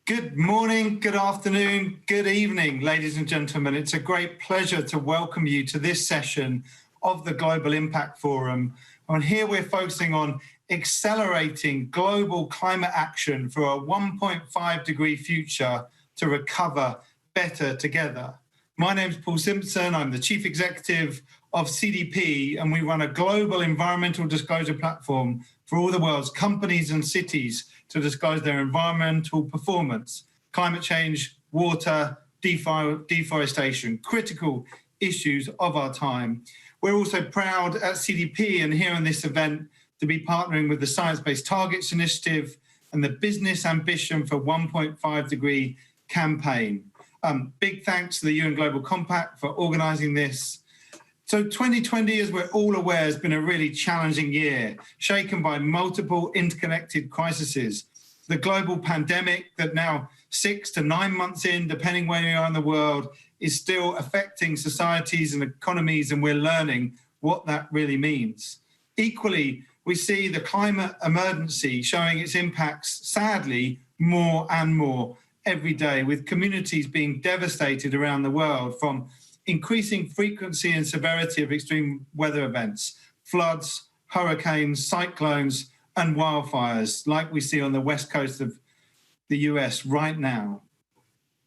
Good morning, good afternoon, good evening, ladies and gentlemen. It's a great pleasure to welcome you to this session of the Global Impact Forum. And here we're focusing on accelerating global climate action for a 1.5 degree future to recover better together. My name's Paul Simpson. I'm the Chief Executive of CDP, and we run a global environmental disclosure platform for all the world's companies and cities to disclose their environmental performance, climate change, water, deforestation, critical issues of our time. We're also proud at CDP and here in this event to be partnering with the Science Based Targets Initiative and the Business Ambition for 1.5 Degree campaign. Big thanks to the UN Global Compact for organising this. So 2020, as we're all aware, has been a really challenging year, shaken by multiple interconnected crises. The global pandemic that now 6 to 9 months in, depending where you are in the world, is still affecting societies and economies, and we're learning what that really means. Equally, we see the climate emergency showing its impacts, sadly, more and more every day, with communities being devastated around the world from increasing frequency and severity of extreme weather events, floods, hurricanes, cyclones, and wildfires, like we see on the west coast of the US right now.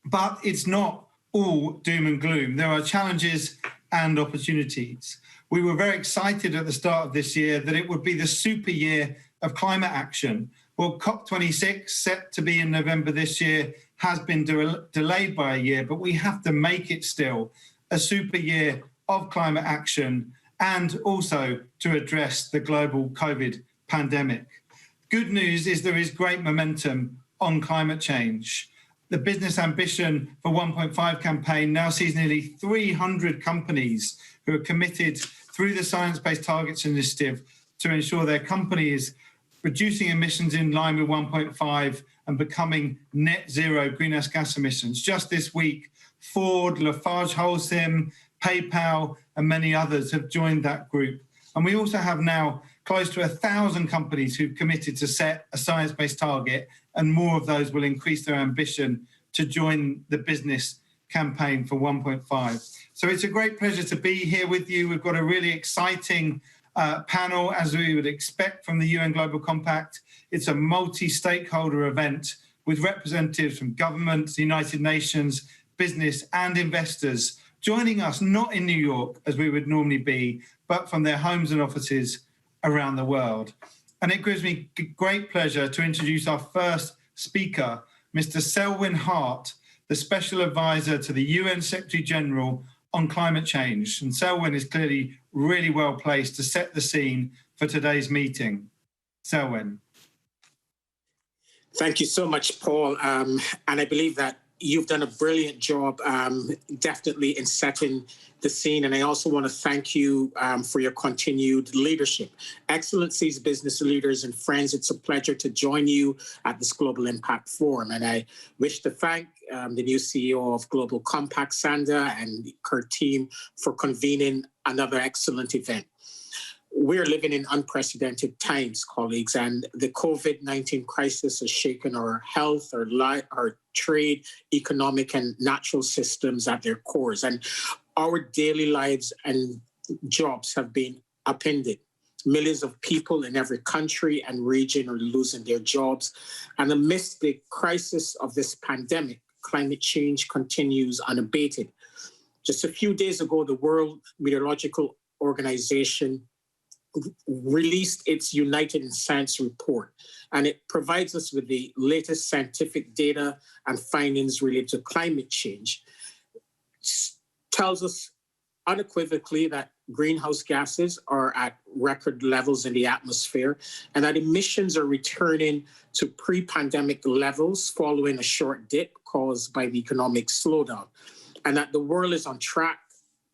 But it's not all doom and gloom. There are challenges and opportunities. We were very excited at the start of this year that it would be the super year of climate action. Well, COP26, set to be in November this year, has been delayed by a year, but we have to make it still a super year of climate action and also to address the global COVID pandemic. Good news is there is great momentum on climate change. The Business Ambition for 1.5 campaign now sees nearly 300 companies who are committed through the Science Based Targets Initiative to ensure their company is reducing emissions in line with 1.5 and becoming net zero greenhouse gas emissions. Just this week, Ford, LafargeHolcim, PayPal, and many others have joined that group. And we also have now close to 1,000 companies who've committed to set a science-based target, and more of those will increase their ambition to join the business campaign for 1.5. So it's a great pleasure to be here with you. We've got a really exciting panel, as we would expect from the UN Global Compact. It's a multi-stakeholder event with representatives from governments, the United Nations, business and investors joining us, not in New York as we would normally be, but from their homes and offices around the world. And it gives me great pleasure to introduce our first speaker, Mr. Selwyn Hart, the Special Advisor to the UN Secretary General on climate change. And Selwyn is clearly really well placed to set the scene for today's meeting. Selwyn. Thank you so much, Paul. And I believe that you've done a brilliant job, definitely in setting the scene. And I also want to thank you for your continued leadership. Excellencies, business leaders and friends, it's a pleasure to join you at this Global Impact Forum. And I wish to thank the new CEO of Global Compact, Sandra, and her team for convening another excellent event. We're living in unprecedented times, colleagues, and the COVID-19 crisis has shaken our health, our life, our trade, economic and natural systems at their cores. And our daily lives and jobs have been upended. Millions of people in every country and region are losing their jobs. And amidst the crisis of this pandemic, climate change continues unabated. Just a few days ago, the World Meteorological Organization released its United in Science report, and it provides us with the latest scientific data and findings related to climate change. It tells us unequivocally that greenhouse gases are at record levels in the atmosphere and that emissions are returning to pre-pandemic levels following a short dip caused by the economic slowdown, and that the world is on track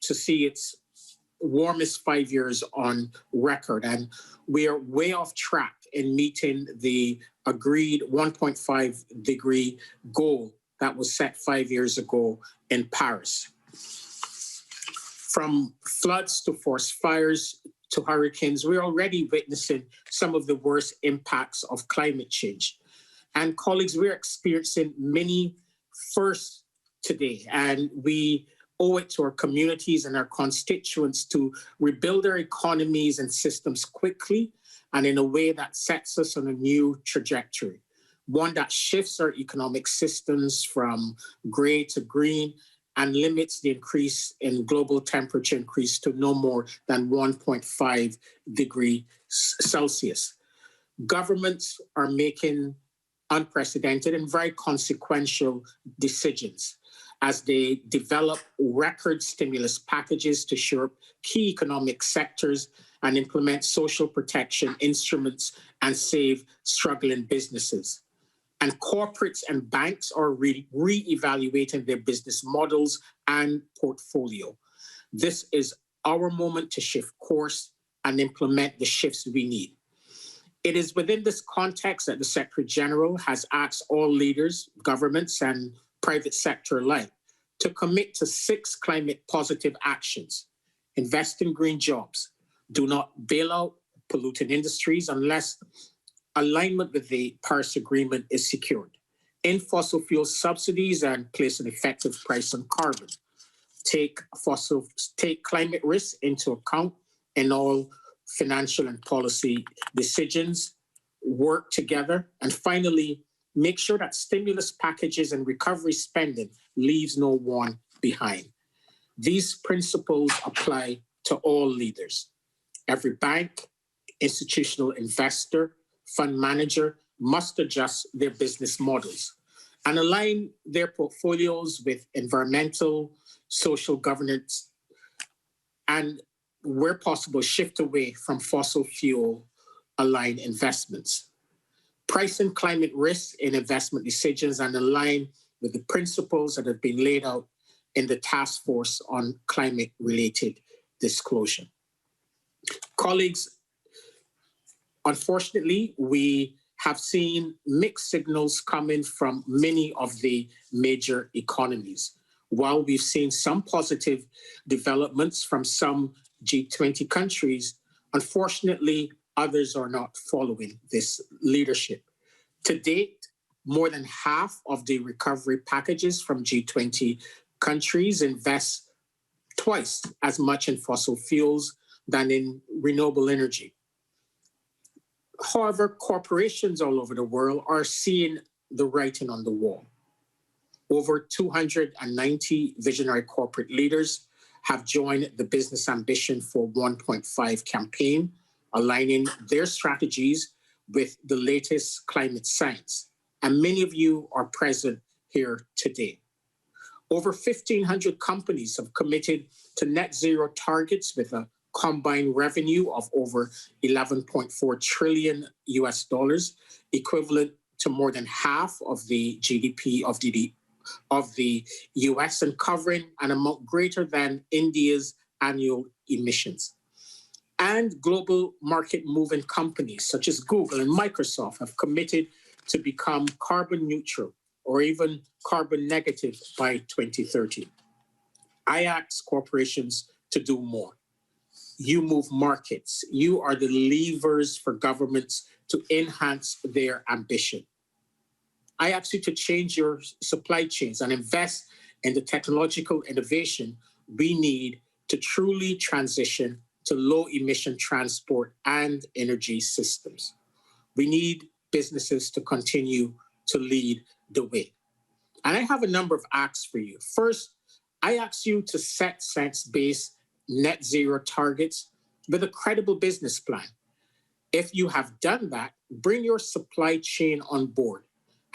to see its warmest 5 years on record. And we are way off track in meeting the agreed 1.5 degree goal that was set 5 years ago in Paris. From floods to forest fires to hurricanes, we're already witnessing some of the worst impacts of climate change. And colleagues, we're experiencing many firsts today, and we owe it to our communities and our constituents to rebuild our economies and systems quickly and in a way that sets us on a new trajectory, one that shifts our economic systems from gray to green and limits the increase in global temperature increase to no more than 1.5 degrees Celsius. Governments are making unprecedented and very consequential decisions as they develop record stimulus packages to shore up key economic sectors and implement social protection instruments and save struggling businesses. And corporates and banks are re-evaluating their business models and portfolio. This is our moment to shift course and implement the shifts we need. It is within this context that the Secretary General has asked all leaders, governments, and private sector alike to commit to 6 climate positive actions. Invest in green jobs. Do not bail out polluting industries unless alignment with the Paris Agreement is secured. End fossil fuel subsidies and place an effective price on carbon. Take climate risks into account in all financial and policy decisions. Work together. And finally, make sure that stimulus packages and recovery spending leaves no one behind. These principles apply to all leaders. Every bank, institutional investor, fund manager must adjust their business models and align their portfolios with environmental, social governance, and where possible, shift away from fossil fuel aligned investments. Pricing climate risks in investment decisions and align with the principles that have been laid out in the Task Force on Climate-Related Disclosure. Colleagues, unfortunately, we have seen mixed signals coming from many of the major economies. While we've seen some positive developments from some G20 countries, unfortunately, others are not following this leadership. To date, more than half of the recovery packages from G20 countries invest twice as much in fossil fuels than in renewable energy. However, corporations all over the world are seeing the writing on the wall. Over 290 visionary corporate leaders have joined the Business Ambition for 1.5 campaign, aligning their strategies with the latest climate science. And many of you are present here today. Over 1,500 companies have committed to net zero targets with a combined revenue of over 11.4 trillion US dollars, equivalent to more than half of the GDP of the US and covering an amount greater than India's annual emissions. And global market moving companies such as Google and Microsoft have committed to become carbon neutral or even carbon negative by 2030. I ask corporations to do more. You move markets. You are the levers for governments to enhance their ambition. I ask you to change your supply chains and invest in the technological innovation we need to truly transition to low-emission transport and energy systems. We need businesses to continue to lead the way. And I have a number of asks for you. First, I ask you to set science-based net zero targets with a credible business plan. If you have done that, bring your supply chain on board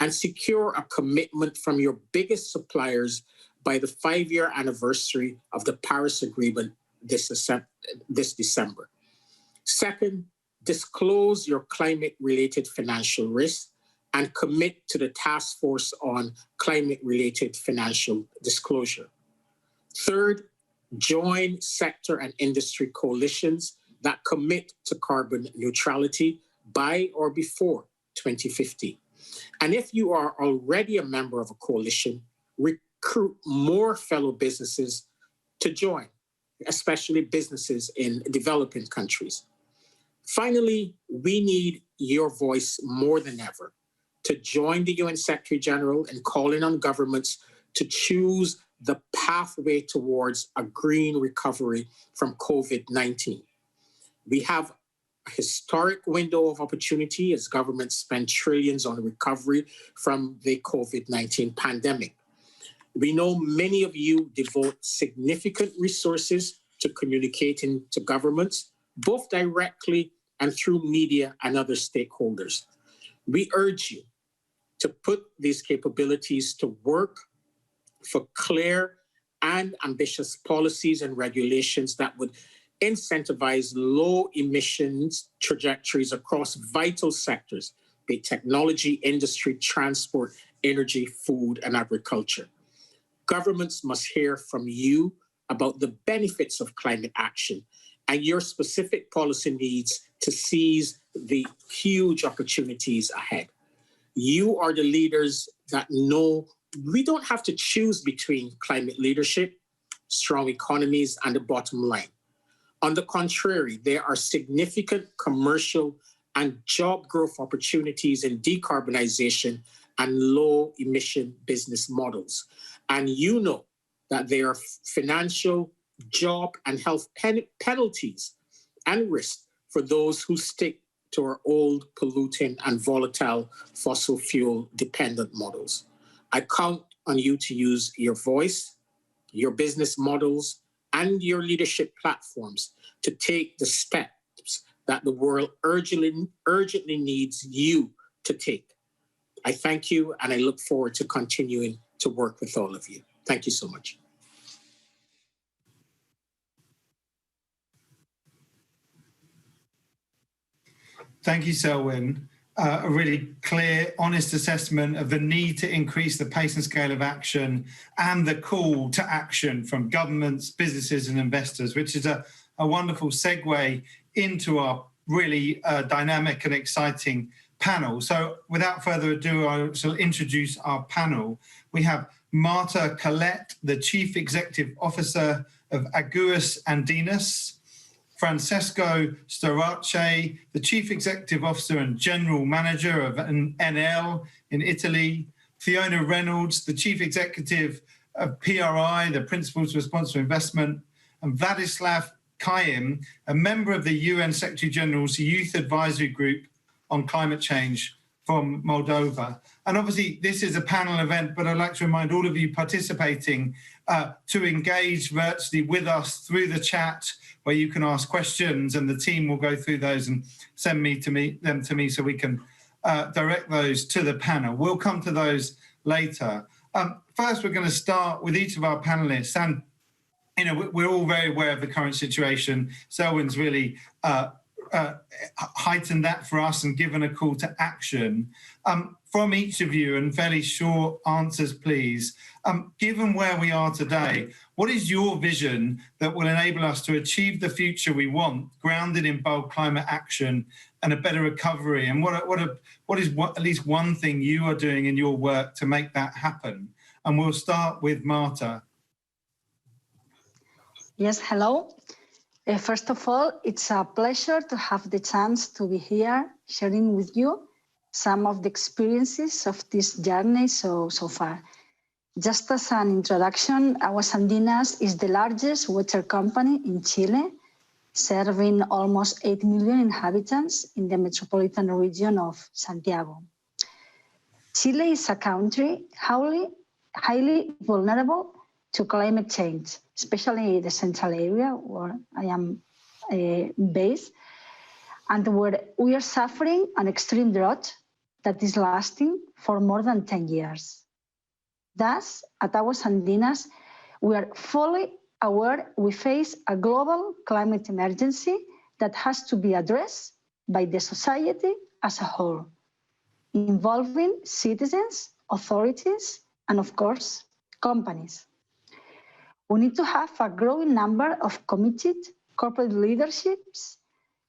and secure a commitment from your biggest suppliers by the 5-year anniversary of the Paris Agreement this December. Second, disclose your climate-related financial risks and commit to the Task Force on Climate-Related Financial Disclosure. Third, join sector and industry coalitions that commit to carbon neutrality by or before 2050. And if you are already a member of a coalition, recruit more fellow businesses to join, especially businesses in developing countries. Finally, we need your voice more than ever. to join the UN Secretary General in calling on governments to choose the pathway towards a green recovery from COVID-19. We have a historic window of opportunity as governments spend trillions on recovery from the COVID-19 pandemic. We know many of you devote significant resources to communicating to governments, both directly and through media and other stakeholders. We urge you to put these capabilities to work for clear and ambitious policies and regulations that would incentivize low emissions trajectories across vital sectors, be it technology, industry, transport, energy, food, and agriculture. Governments must hear from you about the benefits of climate action and your specific policy needs to seize the huge opportunities ahead. You are the leaders that know we don't have to choose between climate leadership, strong economies, and the bottom line. On the contrary, there are significant commercial and job growth opportunities in decarbonization and low emission business models. And you know that there are financial, job, and health penalties and risks for those who stick to our old, polluting, and volatile fossil fuel dependent models. I count on you to use your voice, your business models, and your leadership platforms to take the steps that the world urgently needs you to take. I thank you, and I look forward to continuing to work with all of you. Thank you so much. Thank you, Selwyn. A really clear, honest assessment of the need to increase the pace and scale of action and the call to action from governments, businesses, and investors, which is a wonderful segue into our really dynamic and exciting panel. So without further ado, I shall introduce our panel. We have Marta Collette, the Chief Executive Officer of Aguas Andinas, Francesco Storace, the Chief Executive Officer and General Manager of NL in Italy, Fiona Reynolds, the Chief Executive of PRI, the Principles for Responsible Investment, and Vladislav Kaim, a member of the UN Secretary General's Youth Advisory Group on Climate Change from Moldova. And obviously this is a panel event, but I'd like to remind all of you participating to engage virtually with us through the chat, where you can ask questions and the team will go through those and send them to me so we can direct those to the panel. We'll come to those later. First, we're going to start with each of our panelists, and we're all very aware of the current situation. Selwyn's really heightened that for us and given a call to action. From each of you, and fairly short answers, please. Given where we are today, what is your vision that will enable us to achieve the future we want, grounded in bold climate action and a better recovery? And what is at least one thing you are doing in your work to make that happen? And we'll start with Marta. Yes, hello. First of all, it's a pleasure to have the chance to be here sharing with you some of the experiences of this journey so far. Just as an introduction, Aguas Andinas is the largest water company in Chile, serving almost 8 million inhabitants in the metropolitan region of Santiago. Chile is a country highly vulnerable to climate change, especially the central area where I am based, and where we are suffering an extreme drought that is lasting for more than 10 years. Thus, at Aguas Andinas, we are fully aware we face a global climate emergency that has to be addressed by the society as a whole, involving citizens, authorities, and of course, companies. We need to have a growing number of committed corporate leaderships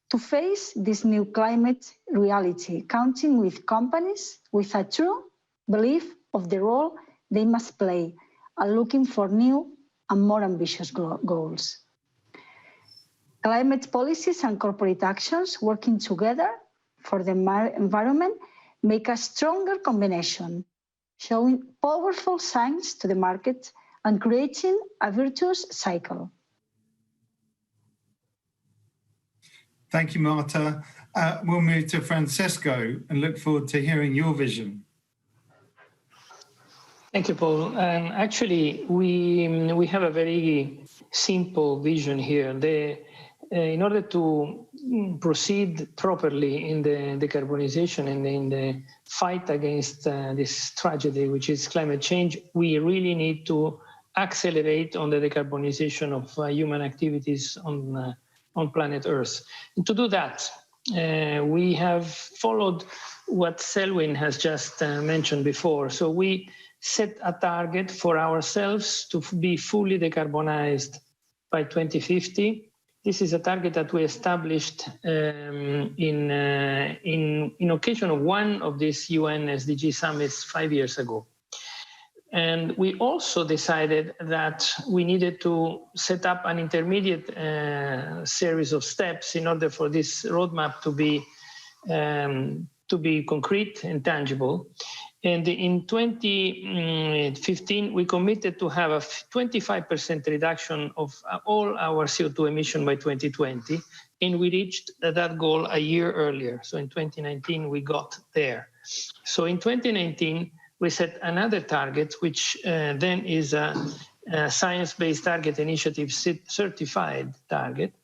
to face this new climate reality, counting with companies with a true belief of the role they must play and looking for new and more ambitious goals. Climate policies and corporate actions working together for the environment make a stronger combination, showing powerful signs to the market and creating a virtuous cycle. Thank you, Marta. We'll move to Francisco and look forward to hearing your vision. Thank you, Paul. Actually, we have a very simple vision here. In order to proceed properly in the decarbonization and in the fight against this tragedy, which is climate change, we really need to accelerate on the decarbonization of human activities on planet Earth. And to do that, we have followed what Selwyn has just mentioned before. So we set a target for ourselves to be fully decarbonized by 2050. This is a target that we established in occasion of one of these UN SDG summits 5 years ago. And we also decided that we needed to set up an intermediate series of steps in order for this roadmap to be concrete and tangible. And in 2015, we committed to have a 25% reduction of all our CO2 emission by 2020, and we reached that goal a year earlier. So in 2019, we got there. So in 2019, we set another target, which then is a Science-Based Target Initiative certified target,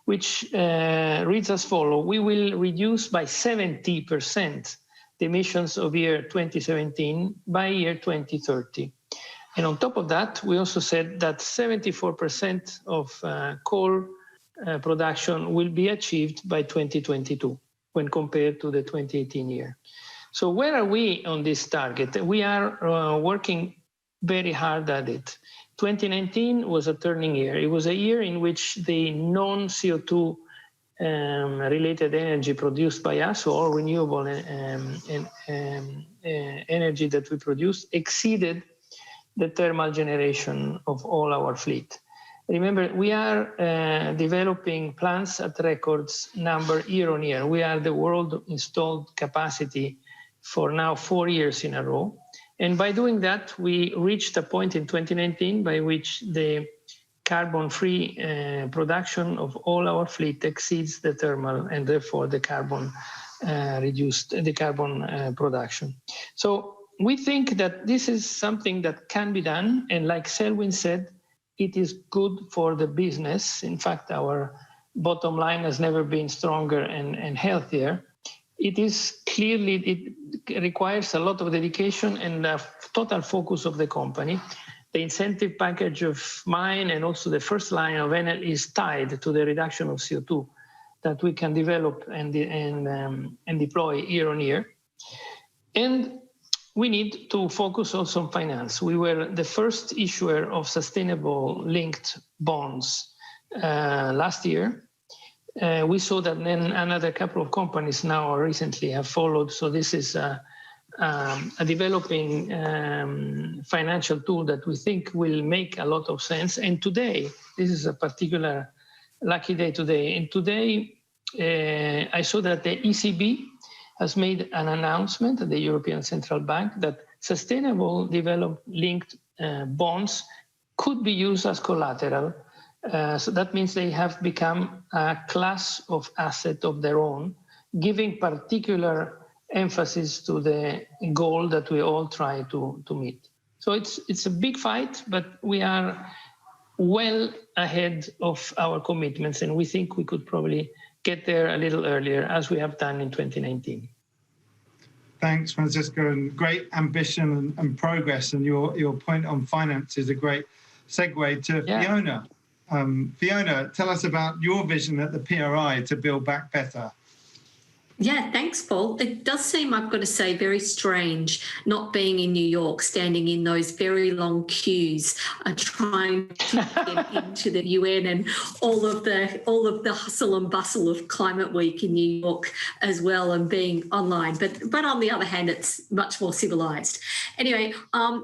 which reads as follows: we will reduce by 70% the emissions of year 2017 by year 2030. And on top of that, we also said that 74% of coal production will be achieved by 2022 when compared to the 2018 year. So where are we on this target? We are working very hard at it. 2019 was a turning year. It was a year in which the non-CO2 related energy produced by us, or all renewable energy that we produce, exceeded the thermal generation of all our fleet. Remember, we are developing plants at records number year on year. We are the world installed capacity for now 4 years in a row. And by doing that, we reached a point in 2019 by which the carbon-free production of all our fleet exceeds the thermal and therefore the carbon production. So we think that this is something that can be done. And like Selwyn said, it is good for the business. In fact, our bottom line has never been stronger and healthier. It is clearly, it requires a lot of dedication and a total focus of the company. The incentive package of mine and also the first line of Enel is tied to the reduction of CO2 that we can develop and deploy year on year. And we need to focus also on finance. We were the first issuer of sustainable linked bonds last year. We saw that then another couple of companies now recently have followed. So this is a developing financial tool that we think will make a lot of sense. And today, this is a particular lucky day today. And today, I saw that the ECB has made an announcement at the European Central Bank that sustainable development linked bonds could be used as collateral. So that means they have become a class of asset of their own, giving particular emphasis to the goal that we all try to meet. So it's a big fight, but we are well ahead of our commitments, and we think we could probably get there a little earlier, as we have done in 2019. Thanks, Francisco, and great ambition and progress. And your point on finance is a great segue to Fiona. Fiona, tell us about your vision at the PRI to build back better. Yeah, thanks, Paul. It does seem, I've got to say, very strange not being in New York, standing in those very long queues, trying to get into the UN and all of the hustle and bustle of Climate Week in New York as well, and being online. But on the other hand, it's much more civilised. Anyway,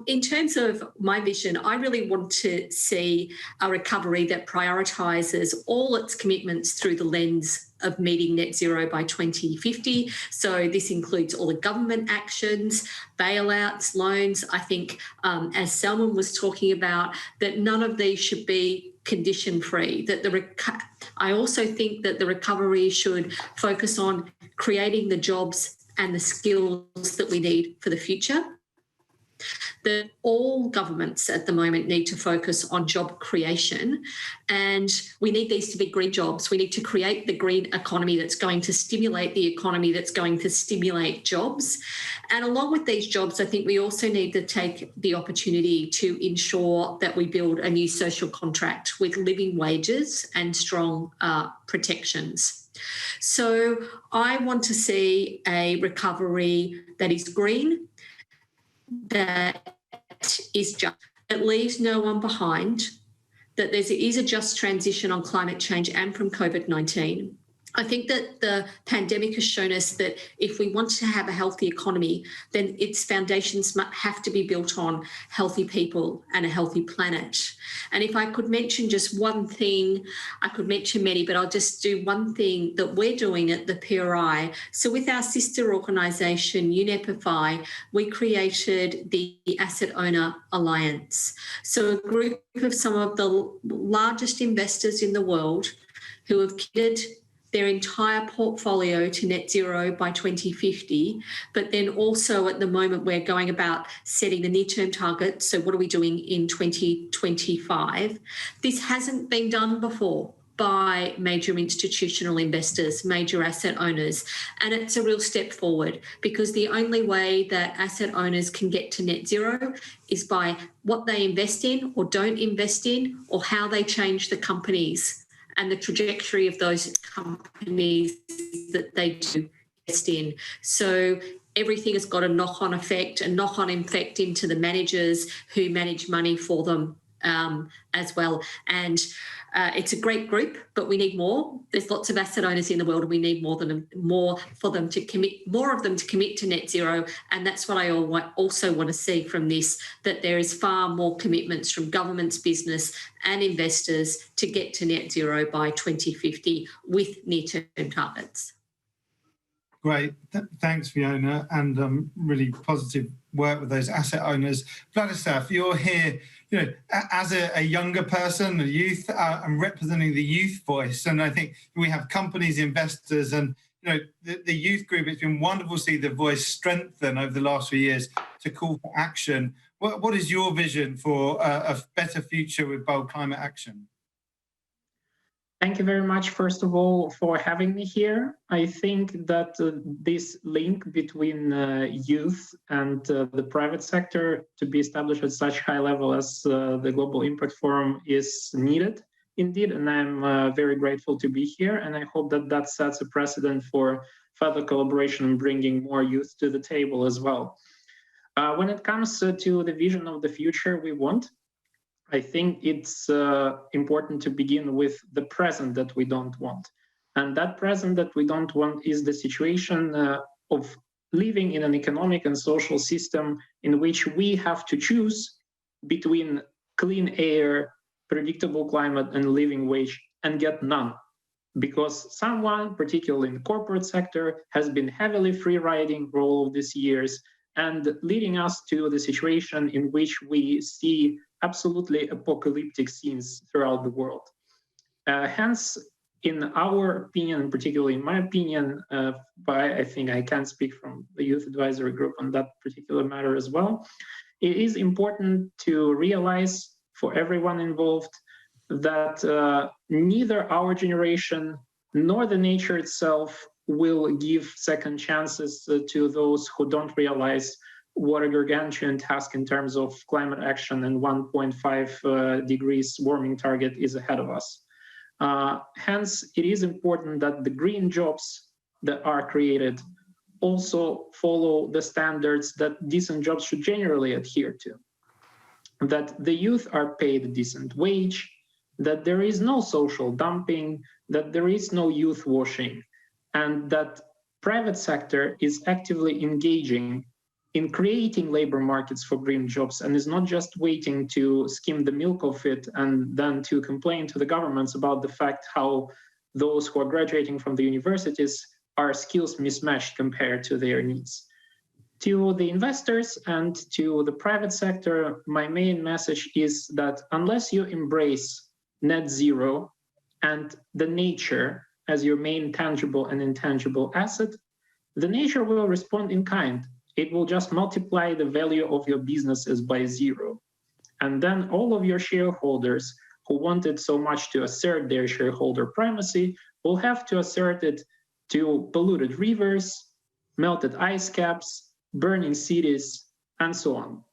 in terms of my vision, I really want to see a recovery that prioritises all its commitments through the lens of meeting net zero by 2050. So this includes all the government actions, bailouts, loans. I think, as Salman was talking about, that none of these should be condition-free. I also think that the recovery should focus on creating the jobs and the skills that we need for the future. That all governments at the moment need to focus on job creation, and we need these to be green jobs. We need to create the green economy that's going to stimulate the economy, that's going to stimulate jobs. And along with these jobs, I think we also need to take the opportunity to ensure that we build a new social contract with living wages and strong protections. So I want to see a recovery that is green, that is just, that leaves no one behind, that there is a just transition on climate change and from COVID-19. I think that the pandemic has shown us that if we want to have a healthy economy, then its foundations have to be built on healthy people and a healthy planet. And if I could mention just one thing, I could mention many, but I'll just do one thing that we're doing at the PRI. So with our sister organisation, UNEPify, we created the Asset Owner Alliance. So a group of some of the largest investors in the world who have committed their entire portfolio to net zero by 2050, but then also at the moment we're going about setting the near-term target. So what are we doing in 2025? This hasn't been done before by major institutional investors, major asset owners, and it's a real step forward, because the only way that asset owners can get to net zero is by what they invest in or don't invest in, or how they change the companies and the trajectory of those companies that they do invest in. So everything has got a knock-on effect into the managers who manage money for them as well. And it's a great group, but we need more. There's lots of asset owners in the world, and we need more of them to commit to net zero. And that's what I also want to see from this, that there is far more commitments from governments, business and investors to get to net zero by 2050 with near-term targets. Great. Thanks, Fiona, and really positive work with those asset owners. Vladislav, you're here, as a younger person, a youth, and representing the youth voice. And I think we have companies, investors, and the youth group. It's been wonderful to see the voice strengthen over the last few years to call for action. What is your vision for a better future with bold climate action? Thank you very much, first of all, for having me here. I think that this link between youth and the private sector to be established at such high level as the Global Impact Forum is needed, indeed, and I'm very grateful to be here, and I hope that that sets a precedent for further collaboration and bringing more youth to the table as well. When it comes to the vision of the future we want, I think it's important to begin with the present that we don't want. And that present that we don't want is the situation of living in an economic and social system in which we have to choose between clean air, predictable climate, and living wage, and get none. Because someone, particularly in the corporate sector, has been heavily free-riding for all of these years and leading us to the situation in which we see absolutely apocalyptic scenes throughout the world. Hence, in our opinion, particularly in my opinion, but I think I can speak from the Youth Advisory Group on that particular matter as well, it is important to realize for everyone involved that neither our generation nor the nature itself will give second chances to those who don't realize what a gargantuan task in terms of climate action and 1.5 degrees warming target is ahead of us. Hence, it is important that the green jobs that are created also follow the standards that decent jobs should generally adhere to. That the youth are paid a decent wage, that there is no social dumping, that there is no youth washing, and that private sector is actively engaging in creating labor markets for green jobs and is not just waiting to skim the milk of it and then to complain to the governments about the fact how those who are graduating from the universities are skills mismatched compared to their needs. To the investors and to the private sector, my main message is that unless you embrace net zero and the nature as your main tangible and intangible asset, the nature will respond in kind. It will just multiply the value of your businesses by zero. And then all of your shareholders who wanted so much to assert their shareholder primacy will have to assert it to polluted rivers, melted ice caps, burning cities, and so on.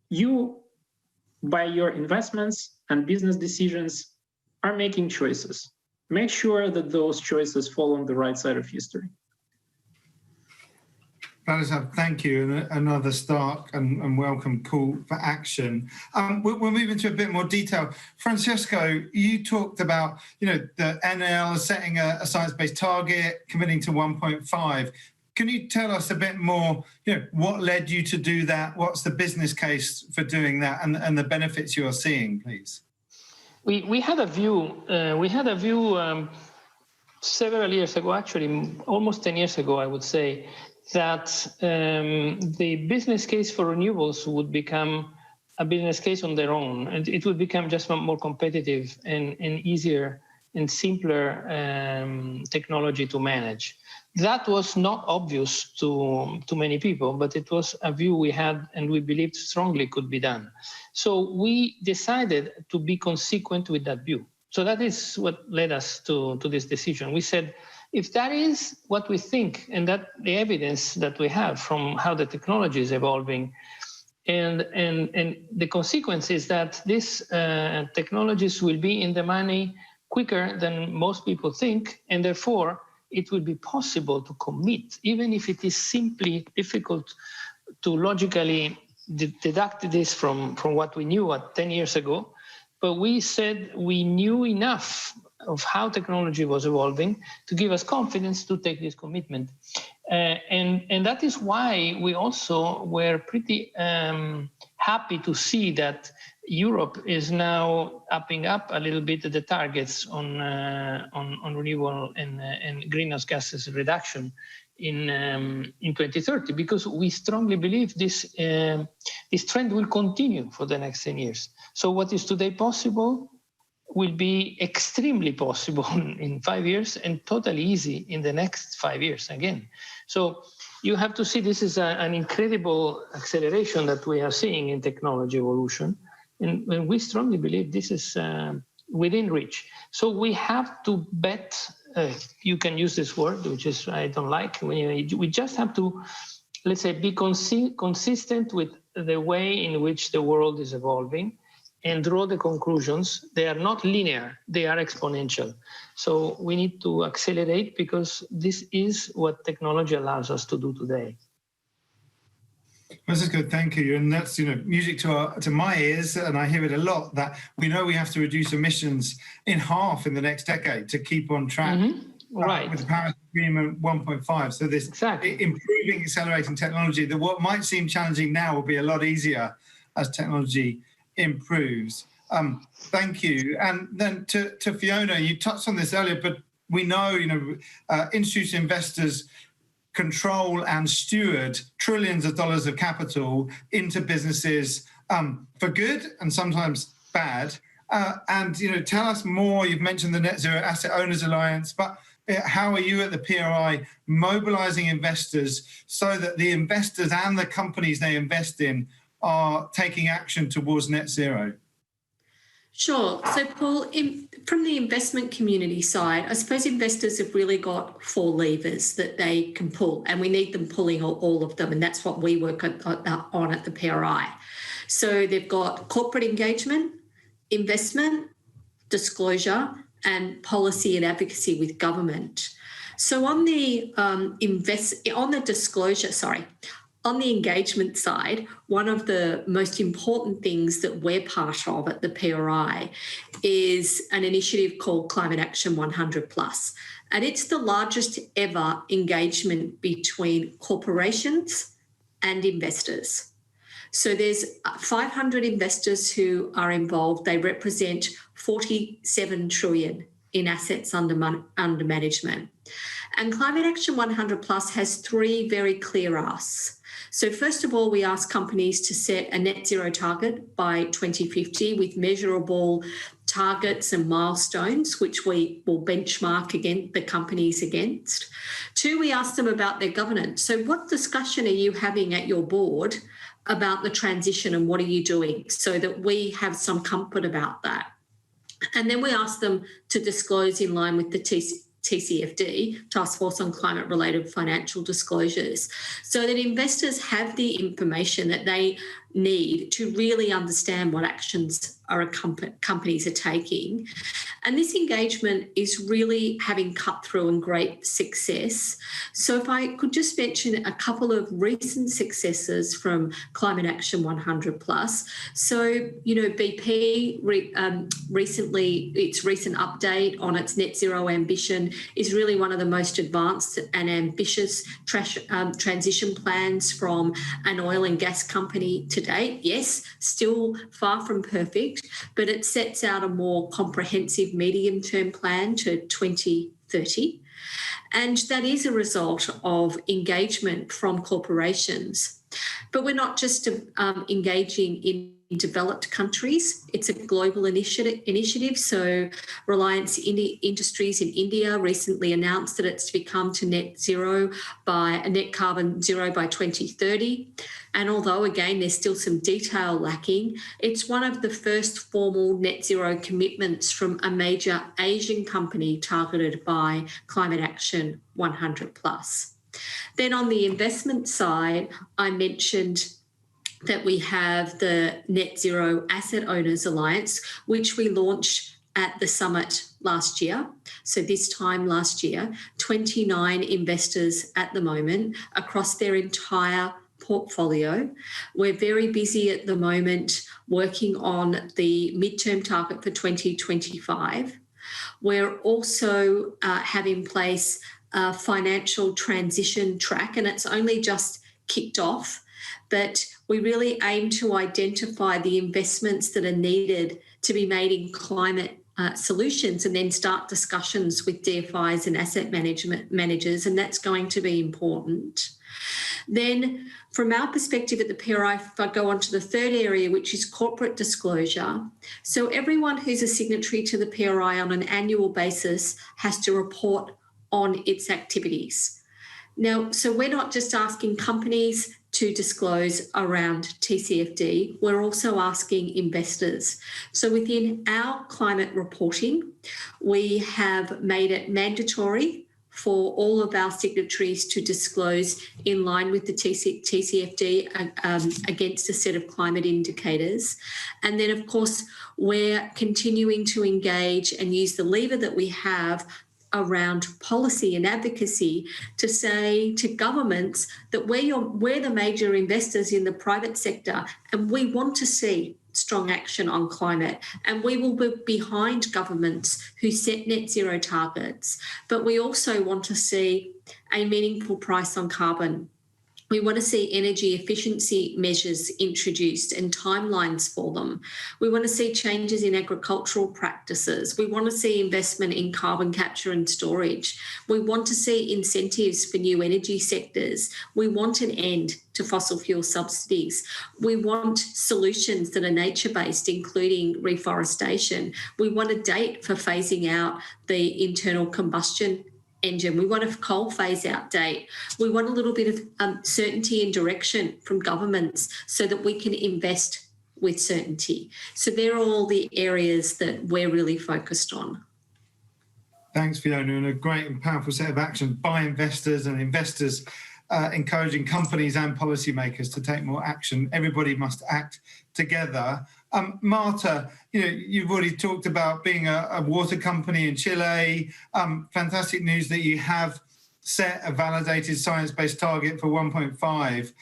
You, by your investments and business decisions, are making choices. Make sure that those choices fall on the right side of history. Vladislav, thank you. And another stark and welcome call for action. We'll move into a bit more detail. Francesco, you talked about, the NL setting a science-based target, committing to 1.5. Can you tell us a bit more, what led you to do that? What's the business case for doing that and the benefits you are seeing, please? We had a view, several years ago, actually, almost 10 years ago, I would say, that the business case for renewables would become a business case on their own, and it would become just more competitive and easier and simpler technology to manage. That was not obvious to many people, but it was a view we had and we believed strongly could be done. So we decided to be consequent with that view. So that is what led us to this decision. We said, if that is what we think, and that the evidence that we have from how the technology is evolving, and the consequence is that these technologies will be in the money quicker than most people think, and therefore it will be possible to commit, even if it is simply difficult to logically deduct this from what we knew 10 years ago. But we said we knew enough of how technology was evolving to give us confidence to take this commitment. And that is why we also were pretty happy to see that Europe is now upping up a little bit the targets on renewable and greenhouse gases reduction in 2030, because we strongly believe this trend will continue for the next 10 years. So what is today possible will be extremely possible in 5 years and totally easy in the next 5 years again. So you have to see this is an incredible acceleration that we are seeing in technology evolution. And we strongly believe this is within reach. So we have to bet, you can use this word, which is I don't like. We just have to, let's say, be consistent with the way in which the world is evolving and draw the conclusions. They are not linear, they are exponential. So we need to accelerate because this is what technology allows us to do today. Francisco, thank you. And that's music to my ears, and I hear it a lot, that we know we have to reduce emissions in half in the next decade to keep on track right. with the Paris Agreement 1.5. So this improving, accelerating technology, that what might seem challenging now will be a lot easier as technology improves. Thank you. And then to Fiona, you touched on this earlier, but we know, institutional investors control and steward trillions of dollars of capital into businesses for good and sometimes bad. And tell us more. You've mentioned the Net Zero Asset Owners Alliance, but how are you at the PRI mobilizing investors so that the investors and the companies they invest in are taking action towards net zero? Sure. So, Paul, from the investment community side, I suppose investors have really got 4 levers that they can pull, and we need them pulling all of them, and that's what we work on at the PRI. So they've got corporate engagement, investment, disclosure, and policy and advocacy with government. So on the on the engagement side, one of the most important things that we're part of at the PRI is an initiative called Climate Action 100+. And it's the largest ever engagement between corporations and investors. So there's 500 investors who are involved. They represent 47 trillion in assets under management. And Climate Action 100 Plus has 3 very clear asks. So first of all, we ask companies to set a net zero target by 2050 with measurable targets and milestones, which we will benchmark the companies against. 2, we ask them about their governance. So what discussion are you having at your board about the transition and what are you doing, so that we have some comfort about that? And then we ask them to disclose in line with the TCFD, Task Force on Climate-Related Financial Disclosures, so that investors have the information that they need to really understand what actions companies are taking. And this engagement is really having cut through and great success. So if I could just mention a couple of recent successes from Climate Action 100 Plus. So, BP recently, its recent update on its net zero ambition is really one of the most advanced and ambitious transition plans from an oil and gas company to date. Yes, still far from perfect, but it sets out a more comprehensive medium-term plan to 2030. And that is a result of engagement from corporations. But we're not just engaging in developed countries. It's a global initiative. So Reliance Industries in India recently announced that it's to become to net carbon zero by 2030. And although, again, there's still some detail lacking, it's one of the first formal net zero commitments from a major Asian company targeted by Climate Action 100 Plus. Then on the investment side, I mentioned that we have the Net Zero Asset Owners Alliance, which we launched at the summit last year. So this time last year, 29 investors at the moment across their entire portfolio. We're very busy at the moment working on the midterm target for 2025. We're also have in place a financial transition track, and it's only just kicked off, but we really aim to identify the investments that are needed to be made in climate solutions and then start discussions with DFIs and asset managers, and that's going to be important. Then from our perspective at the PRI, if I go on to the third area, which is corporate disclosure. So everyone who's a signatory to the PRI on an annual basis has to report on its activities. Now, so we're not just asking companies to disclose around TCFD, we're also asking investors. So within our climate reporting, we have made it mandatory for all of our signatories to disclose in line with the TCFD against a set of climate indicators. And then, of course, we're continuing to engage and use the lever that we have around policy and advocacy to say to governments that we're the major investors in the private sector and we want to see strong action on climate, and we will be behind governments who set net zero targets. But we also want to see a meaningful price on carbon. We want to see energy efficiency measures introduced and timelines for them. We want to see changes in agricultural practices. We want to see investment in carbon capture and storage. We want to see incentives for new energy sectors. We want an end to fossil fuel subsidies. We want solutions that are nature-based, including reforestation. We want a date for phasing out the internal combustion engine. We want a coal phase out date. We want a little bit of certainty and direction from governments so that we can invest with certainty. So they're all the areas that we're really focused on. Thanks, Fiona, and a great and powerful set of actions by investors and investors encouraging companies and policymakers to take more action. Everybody must act together. Marta, you've already talked about being a water company in Chile. Fantastic news that you have set a validated science-based target for 1.5.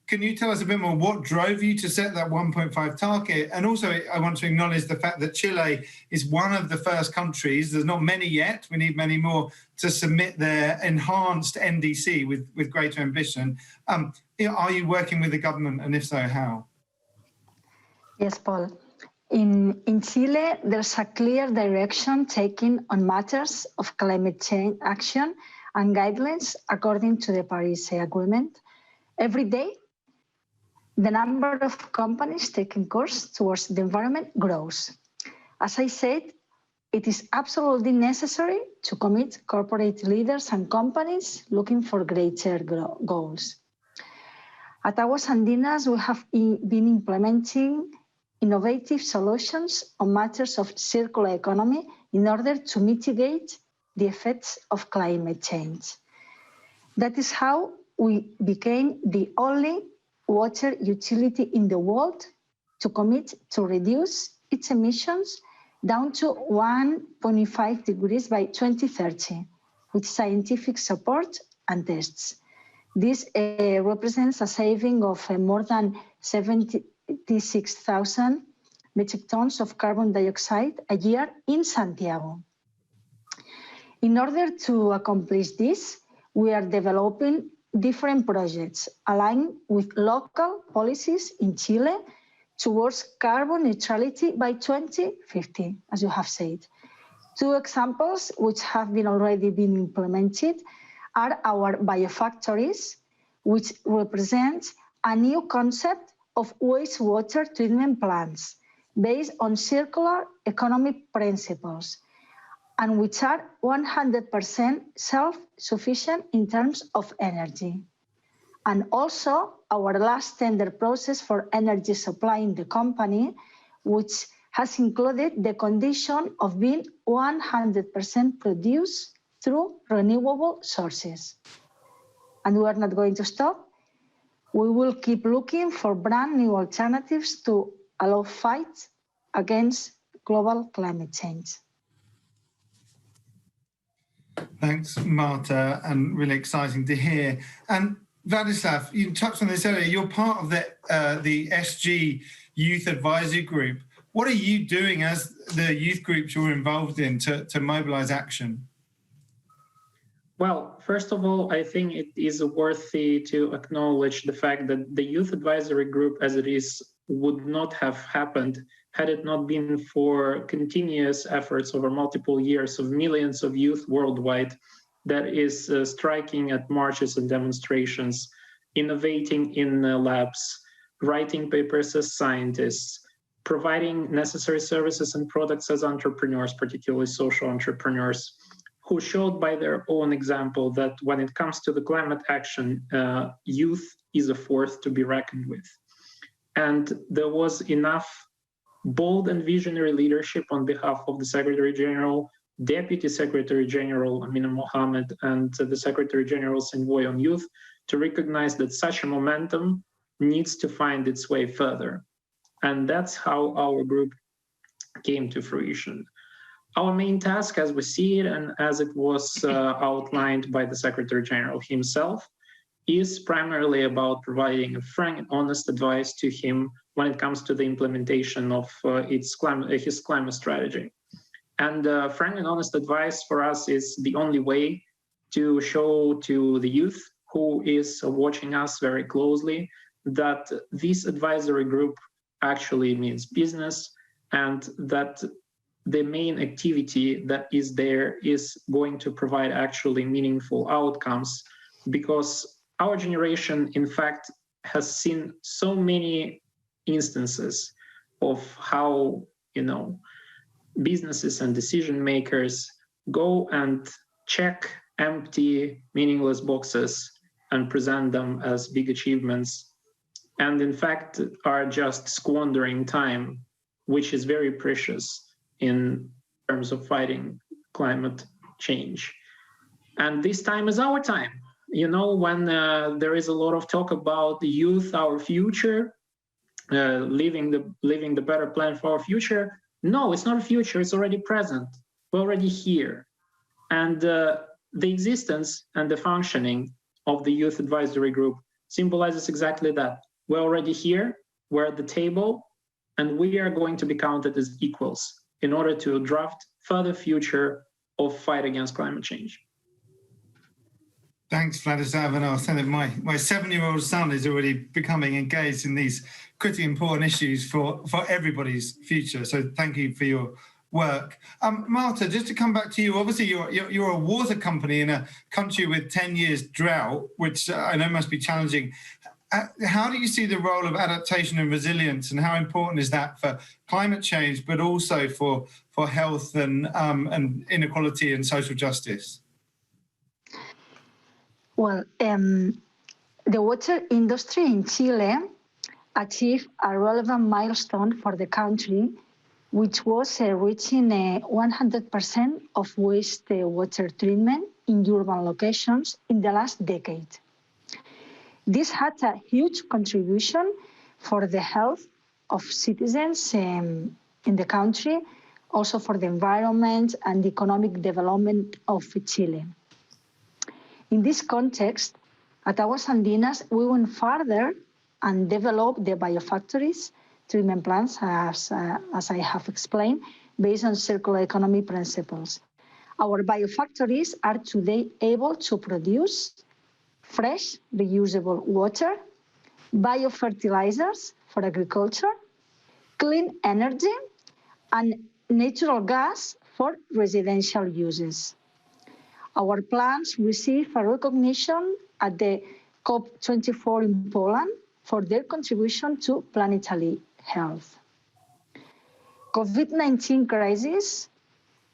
Can you tell us a bit more what drove you to set that 1.5 target? And also, I want to acknowledge the fact that Chile is one of the first countries, there's not many yet, we need many more, to submit their enhanced NDC with greater ambition. Are you working with the government, and if so, how? Yes, Paul. In Chile, there's a clear direction taken on matters of climate change action and guidelines according to the Paris Agreement. Every day, the number of companies taking course towards the environment grows. As I said, it is absolutely necessary to commit corporate leaders and companies looking for greater goals. At Aguas Andinas, we have been implementing innovative solutions on matters of circular economy in order to mitigate the effects of climate change. That is how we became the only water utility in the world to commit to reduce its emissions down to 1.5 degrees by 2030, with scientific support and tests. This represents a saving of more than 76,000 metric tons of carbon dioxide a year in Santiago. In order to accomplish this, we are developing different projects aligned with local policies in Chile towards carbon neutrality by 2050, as you have said. Two examples which have already been implemented are our biofactories, which represent a new concept of wastewater treatment plants based on circular economic principles, and which are 100% self-sufficient in terms of energy. And also our last tender process for energy supply in the company, which has included the condition of being 100% produced through renewable sources. And we are not going to stop. We will keep looking for brand new alternatives to allow fight against global climate change. Thanks, Marta, and really exciting to hear. And Vladislav, you touched on this earlier. You're part of the SG Youth Advisory Group. What are you doing as the youth groups you're involved in to mobilize action? Well, first of all, I think it is worthy to acknowledge the fact that the Youth Advisory Group as it is would not have happened had it not been for continuous efforts over multiple years of millions of youth worldwide that is striking at marches and demonstrations, innovating in labs, writing papers as scientists, providing necessary services and products as entrepreneurs, particularly social entrepreneurs, who showed by their own example that when it comes to the climate action, youth is a force to be reckoned with. And there was enough bold and visionary leadership on behalf of the Secretary General, Deputy Secretary General Amina Mohammed, and the Secretary General's envoy on youth to recognize that such a momentum needs to find its way further. And that's how our group came to fruition. Our main task, as we see it, and as it was outlined by the Secretary General himself, is primarily about providing a frank and honest advice to him when it comes to the implementation of his climate strategy. And frank and honest advice for us is the only way to show to the youth who is watching us very closely that this advisory group actually means business, and that the main activity that is there is going to provide actually meaningful outcomes, because our generation, in fact, has seen so many instances of how, businesses and decision makers go and check empty, meaningless boxes and present them as big achievements, and in fact are just squandering time, which is very precious in terms of fighting climate change. And this time is our time. When there is a lot of talk about the youth, our future, living the better plan for our future. No, it's not a future, it's already present. We're already here. And the existence and the functioning of the Youth Advisory Group symbolizes exactly that. We're already here, we're at the table, and we are going to be counted as equals in order to draft further future of fight against climate change. Thanks, Vladislav. And I'll say that my 7-year-old son is already becoming engaged in these critically important issues for everybody's future. So thank you for your work. Marta, just to come back to you, obviously you're a water company in a country with 10 years drought, which I know must be challenging. How do you see the role of adaptation and resilience, and how important is that for climate change, but also for health and inequality and social justice? Well, the water industry in Chile achieved a relevant milestone for the country, which was reaching 100% of wastewater treatment in urban locations in the last decade. This had a huge contribution for the health of citizens in the country, also for the environment and the economic development of Chile. In this context, at Aguas Andinas, we went further and developed the biofactories, treatment plants, as I have explained, based on circular economy principles. Our biofactories are today able to produce fresh, reusable water, biofertilizers for agriculture, clean energy, and natural gas for residential uses. Our plants receive a recognition at the COP24 in Poland for their contribution to planetary health. COVID-19 crisis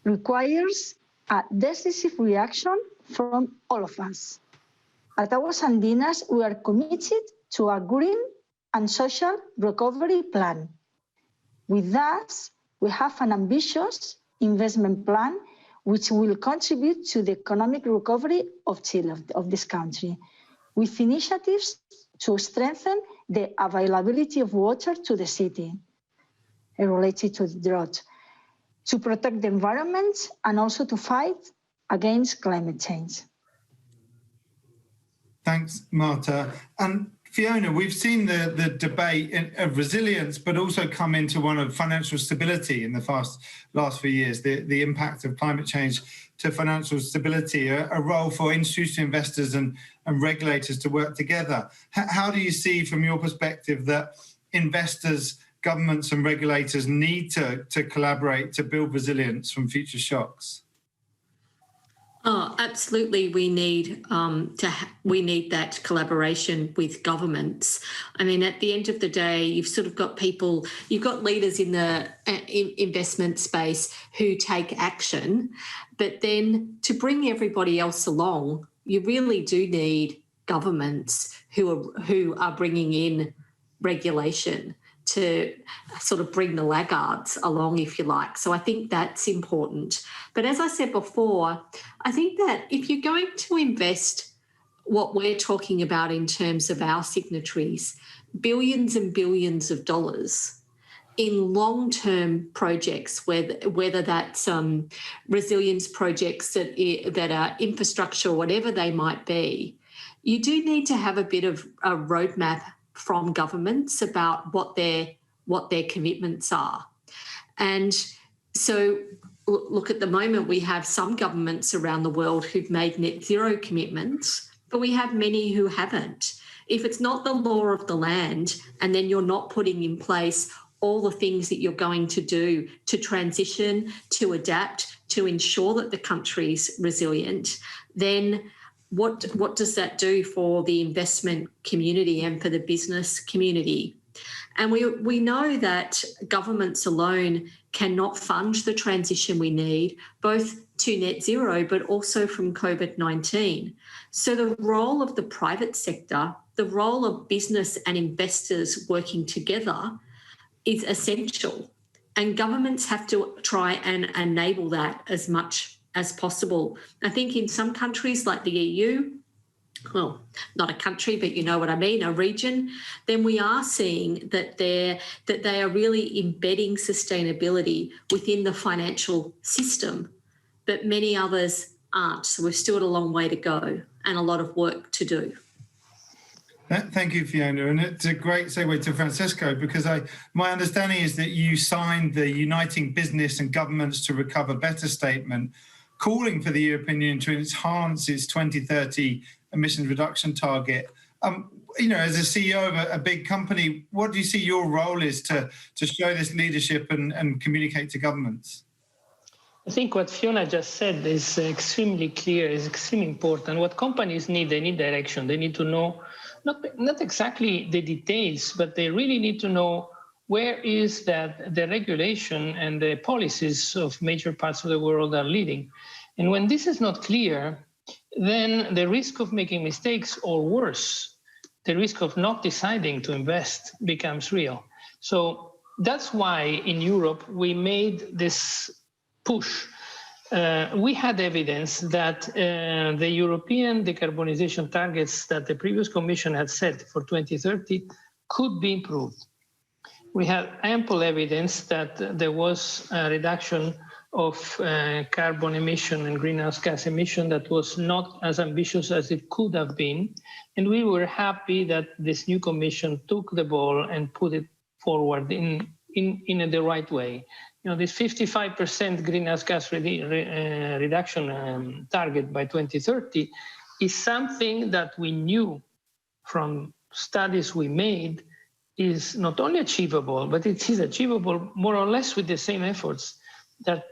requires a decisive reaction from all of us. At Aguas Andinas, we are committed to a green and social recovery plan. With that, we have an ambitious investment plan which will contribute to the economic recovery of Chile, of this country, with initiatives to strengthen the availability of water to the city related to the drought, to protect the environment, and also to fight against climate change. Thanks, Marta. And Fiona, we've seen the debate of resilience, but also come into one of financial stability in the last few years, the impact of climate change to financial stability, a role for institutional investors and regulators to work together. How do you see, from your perspective, that investors, governments and regulators need to collaborate to build resilience from future shocks? Oh, absolutely. We need that collaboration with governments. I mean, at the end of the day, you've sort of got people, you've got leaders in the investment space who take action, but then to bring everybody else along, you really do need governments who are bringing in regulation to sort of bring the laggards along, if you like. So I think that's important. But as I said before, I think that if you're going to invest what we're talking about in terms of our signatories, billions and billions of dollars in long-term projects, whether that's resilience projects that are infrastructure, whatever they might be, you do need to have a bit of a roadmap from governments about what their commitments are. And so, look, at the moment we have some governments around the world who've made net zero commitments, but we have many who haven't. If it's not the law of the land, and then you're not putting in place all the things that you're going to do to transition, to adapt, to ensure that the country's resilient, then what does that do for the investment community and for the business community? And we know that governments alone cannot fund the transition we need, both to net zero, but also from COVID-19. So the role of the private sector, the role of business and investors working together is essential. And governments have to try and enable that as much as possible. I think in some countries like the EU, well, not a country, but you know what I mean, a region, then we are seeing that they are really embedding sustainability within the financial system, but many others aren't. So we've still got a long way to go and a lot of work to do. Thank you, Fiona. And it's a great segue to Francisco, because my understanding is that you signed the Uniting Business and Governments to Recover Better statement, calling for the European Union to enhance its 2030 emissions reduction target. As a CEO of a big company, what do you see your role is to show this leadership and communicate to governments? I think what Fiona just said is extremely clear, is extremely important. What companies need, they need direction. They need to know, not exactly the details, but they really need to know where is that the regulation and the policies of major parts of the world are leading. And when this is not clear, then the risk of making mistakes, or worse, the risk of not deciding to invest becomes real. So that's why in Europe we made this push. We had evidence that the European decarbonization targets that the previous Commission had set for 2030 could be improved. We have ample evidence that there was a reduction of carbon emission and greenhouse gas emission that was not as ambitious as it could have been. And we were happy that this new Commission took the ball and put it forward in the right way. This 55% greenhouse gas reduction target by 2030 is something that we knew from studies we made is not only achievable, but it is achievable more or less with the same efforts that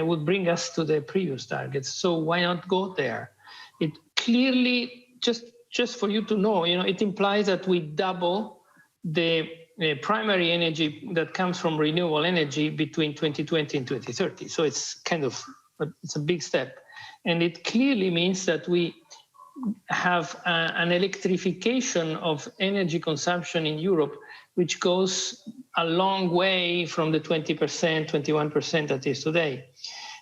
would bring us to the previous targets. So why not go there? It clearly, just for you to know, it implies that we double the primary energy that comes from renewable energy between 2020 and 2030. So it's it's a big step. And it clearly means that we have an electrification of energy consumption in Europe, which goes a long way from the 20%, 21% that is today.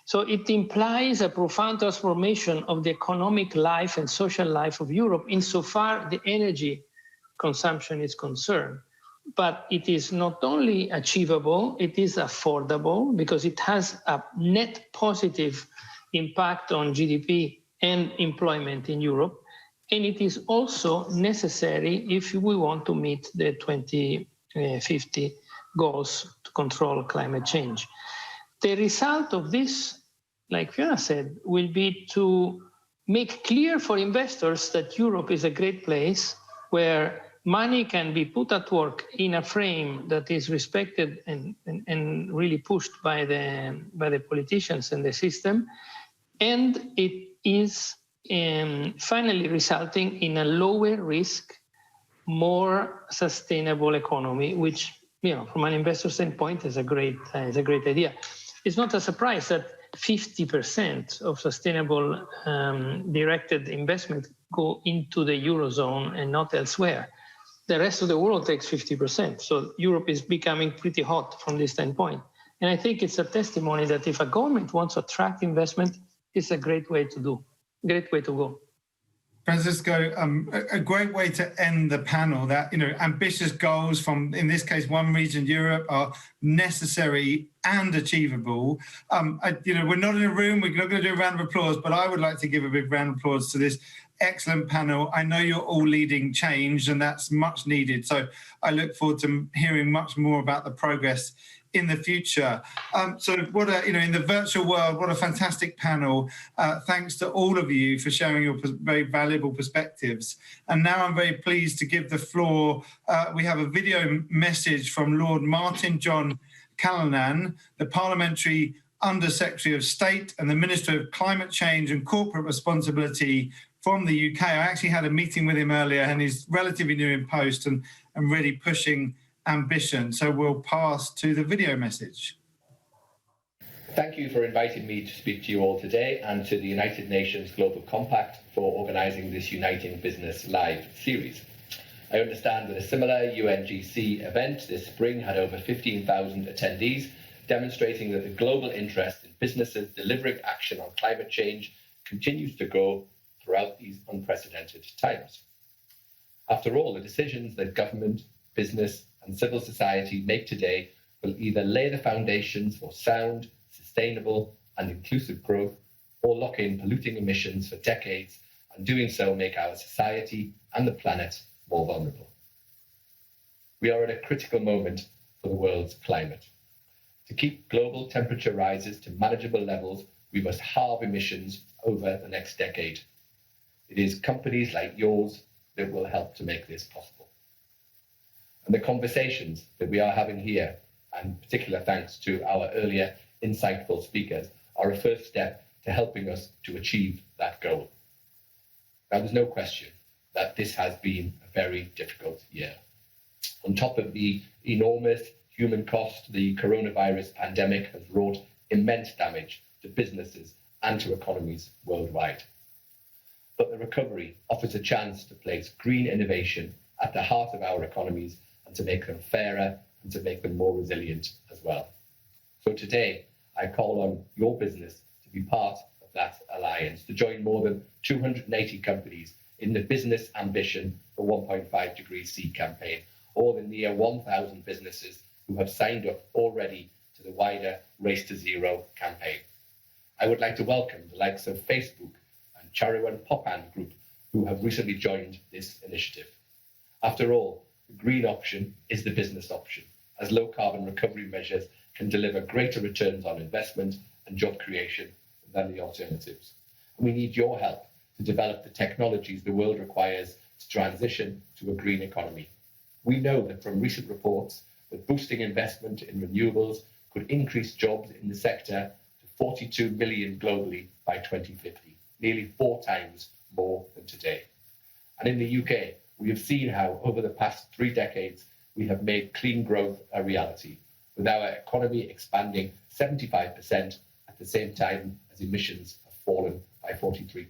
So it implies a profound transformation of the economic life and social life of Europe insofar the energy consumption is concerned. But it is not only achievable, it is affordable because it has a net positive impact on GDP and employment in Europe. And it is also necessary if we want to meet the 2050 goals to control climate change. The result of this, like Fiona said, will be to make clear for investors that Europe is a great place where money can be put at work in a frame that is respected and really pushed by the politicians and the system. And it is finally resulting in a lower risk, more sustainable economy, which, from an investor standpoint is a great idea. It's not a surprise that 50% of sustainable directed investment go into the Eurozone and not elsewhere. The rest of the world takes 50%. So Europe is becoming pretty hot from this standpoint. And I think it's a testimony that if a government wants to attract investment, it's a great way to go. Francisco, a great way to end the panel that, ambitious goals from, in this case, one region, Europe, are necessary and achievable. We're not in a room, we're not going to do a round of applause, but I would like to give a big round of applause to this excellent panel. I know you're all leading change and that's much needed. So I look forward to hearing much more about the progress in the future. So in the virtual world, what a fantastic panel. Thanks to all of you for sharing your very valuable perspectives. And now I'm very pleased to give the floor. We have a video message from Lord Martin John Callanan, the Parliamentary Under-Secretary of State and the Minister of Climate Change and Corporate Responsibility from the UK. I actually had a meeting with him earlier and he's relatively new in post and really pushing ambition. So we'll pass to the video message. Thank you for inviting me to speak to you all today and to the United Nations Global Compact for organising this Uniting Business Live series. I understand that a similar UNGC event this spring had over 15,000 attendees, demonstrating that the global interest in businesses delivering action on climate change continues to grow throughout these unprecedented times. After all, the decisions that government, business and civil society make today will either lay the foundations for sound, sustainable and inclusive growth, or lock in polluting emissions for decades, and doing so make our society and the planet more vulnerable. We are at a critical moment for the world's climate. To keep global temperature rises to manageable levels, we must halve emissions over the next decade. It is companies like yours that will help to make this possible. And the conversations that we are having here, and particular thanks to our earlier insightful speakers, are a first step to helping us to achieve that goal. Now, there's no question that this has been a very difficult year. On top of the enormous human cost, the coronavirus pandemic has wrought immense damage to businesses and to economies worldwide. But the recovery offers a chance to place green innovation at the heart of our economies and to make them fairer and to make them more resilient as well. So today, I call on your business to be part of that alliance, to join more than 280 companies in the Business Ambition for 1.5 degrees C campaign, or the near 1,000 businesses who have signed up already to the wider Race to Zero campaign. I would like to welcome the likes of Facebook and Chariwan Popan Group, who have recently joined this initiative. After all, the green option is the business option, as low carbon recovery measures can deliver greater returns on investment and job creation than the alternatives. And we need your help to develop the technologies the world requires to transition to a green economy. We know that from recent reports that boosting investment in renewables could increase jobs in the sector to 42 million globally by 2050, nearly 4 times more than today. And in the UK, we have seen how over the past 3 decades, we have made clean growth a reality, with our economy expanding 75% at the same time as emissions have fallen by 43%.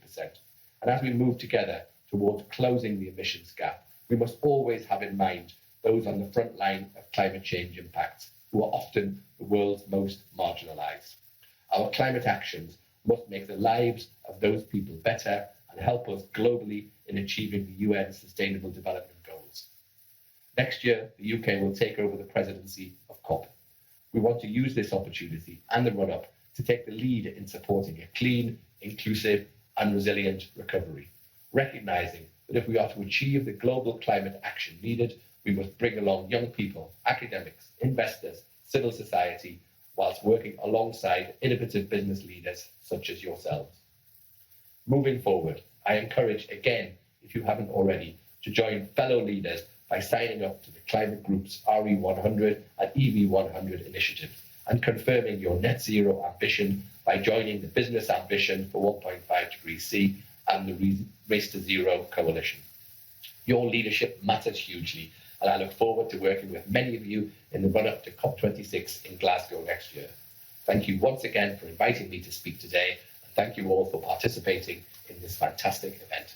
And as we move together towards closing the emissions gap, we must always have in mind those on the front line of climate change impacts, who are often the world's most marginalised. Our climate actions must make the lives of those people better and help us globally in achieving the UN Sustainable Development Goals. Next year, the UK will take over the presidency of COP. We want to use this opportunity and the run-up to take the lead in supporting a clean, inclusive and resilient recovery, recognising that if we are to achieve the global climate action needed, we must bring along young people, academics, investors, civil society, whilst working alongside innovative business leaders such as yourselves. Moving forward, I encourage again, if you haven't already, to join fellow leaders by signing up to the Climate Group's RE100 and EV100 initiatives and confirming your net zero ambition by joining the Business Ambition for 1.5 degrees C and the Race to Zero coalition. Your leadership matters hugely, and I look forward to working with many of you in the run-up to COP26 in Glasgow next year. Thank you once again for inviting me to speak today, and thank you all for participating in this fantastic event.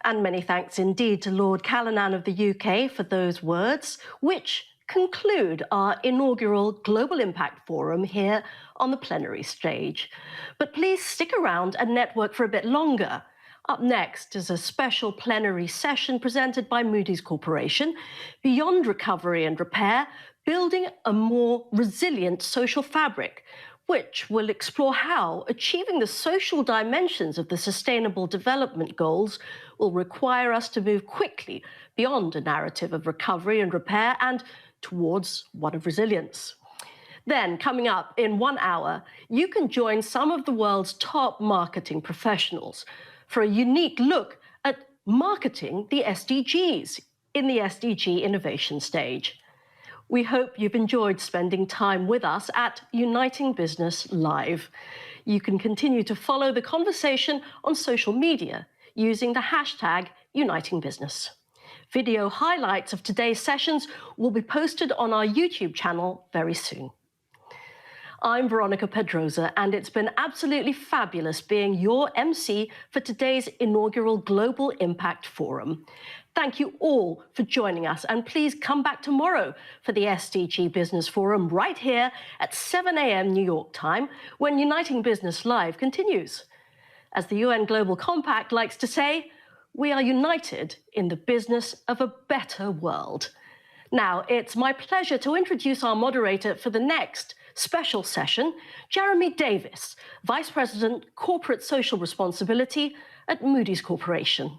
And many thanks indeed to Lord Callanan of the UK for those words, which conclude our inaugural Global Impact Forum here on the plenary stage. But please stick around and network for a bit longer. Up next is a special plenary session presented by Moody's Corporation, Beyond Recovery and Repair, Building a More Resilient Social Fabric, which will explore how achieving the social dimensions of the Sustainable Development Goals will require us to move quickly beyond a narrative of recovery and repair and towards one of resilience. Then, coming up in 1 hour, you can join some of the world's top marketing professionals for a unique look at marketing the SDGs in the SDG innovation stage. We hope you've enjoyed spending time with us at Uniting Business Live. You can continue to follow the conversation on social media using the hashtag #UnitingBusiness. Video highlights of today's sessions will be posted on our YouTube channel very soon. I'm Veronica Pedrosa, and it's been absolutely fabulous being your MC for today's inaugural Global Impact Forum. Thank you all for joining us, and please come back tomorrow for the SDG Business Forum right here at 7 a.m. New York time, when Uniting Business Live continues. As the UN Global Compact likes to say, we are united in the business of a better world. Now, it's my pleasure to introduce our moderator for the next special session, Jeremy Davis, Vice President, Corporate Social Responsibility at Moody's Corporation.